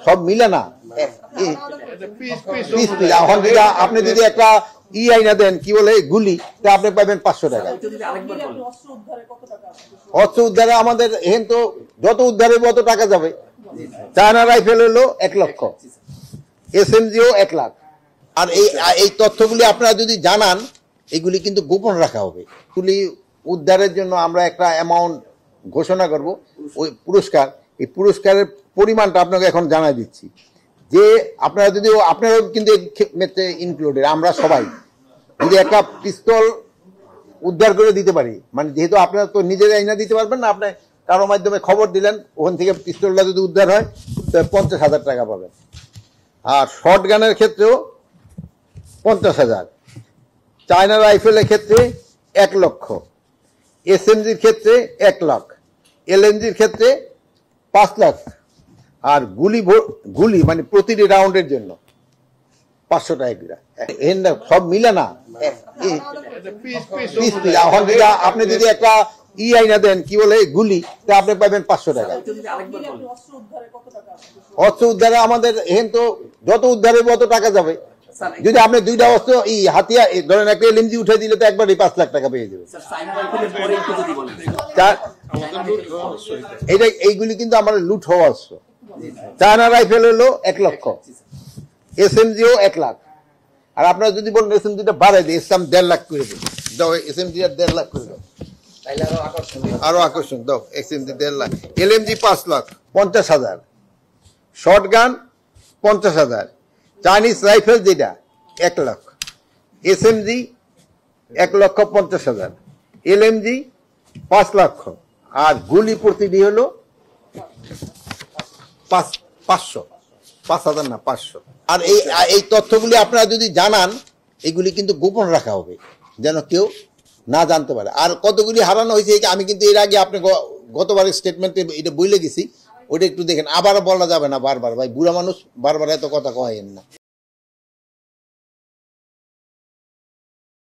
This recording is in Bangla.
সব মিলে না এখন যেটা আপনি যদি একটা আইনা দেন কি বলে গুলি, তা আপনি পাবেন 500 টাকা। অস্ত্র উদ্ধারে আমাদের এখান তো যত উদ্ধারে অত টাকা যাবে। চায়না রাইফেল হলো 1 লক্ষ, SMGও 1 লাখ। আর এই তথ্যগুলি আপনারা যদি জানান, এগুলি কিন্তু গোপন রাখা হবে। এগুলি উদ্ধারের জন্য আমরা একটা অ্যামাউন্ট ঘোষণা করব, ওই পুরস্কার। এই পুরস্কারের পরিমাণটা আপনাকে এখন জানাই দিচ্ছি, যে আপনারাও কিন্তু ইনক্লুডেড, আমরা সবাই যদি একটা পিস্তল উদ্ধার করে দিতে পারি, মানে যেহেতু আপনারা তো নিজের আইনা দিতে পারবেন না, আপনি কারো মাধ্যমে খবর দিলেন, ওখান থেকে পিস্তলটা যদি উদ্ধার হয় তো 50,000 টাকা পাবেন। আর শর্ট গানের ক্ষেত্রেও 50,000, চায়না রাইফেলের ক্ষেত্রে 1 লক্ষ, SMGর ক্ষেত্রে 1 লাখ, LMGর ক্ষেত্রে 5 লাখ। আর গুলি মানে প্রতিটি রাউন্ডের জন্য 500 টাকা করে। সব মিলে না এখন যেটা আপনি যদি একটা আইনা দেন কি বলে গুলি, তা আপনি পাবেন 500 টাকা। অস্ত্র উদ্ধারে আমাদের এখান তো যত উদ্ধারে অত টাকা যাবে। যদি আপনি 2টা অস্ত্র হাতিয়া ধরেন, একটা LMG উঠে দিলে তো একবারই 5 লাখ টাকা পেয়ে যাবে। এইগুলি কিন্তু আমার লুট হওয়া অস্ত্র। চায়না রাইফেল হলো 1 লক্ষ, SMGও 1 লাখ। আর আপনারা যদি বলেন SMGটা বাড়াই দিই, ইসলাম 1.5 লাখ করে দিই, দাও SMGটা 1.5 লাখ করে দাও, আরো আকর্ষণ দাও। SMG 1.5 lakh, LMG 5 lakh 50,000, short gun 50,000, Chinese rifle যেটা 1 লাখ, SMG 1,50,000, LMG 5 লক্ষ। আর গুলি প্রতিটি হলো 5,000 না 500। আর এই তথ্যগুলি আপনারা যদি জানান, এগুলি কিন্তু গোপন রাখা হবে, যেন কেউ না জানতে পারে। আর কতগুলি হারানো হয়েছে আমি কিন্তু এর আগে আপনি গতবারের স্টেটমেন্টে এটা বলে গেছি, ওটা একটু দেখেন। আবার বলা যাবে না বারবার, ভাই বুড়া মানুষ বারবার এত কথা কয়েন না।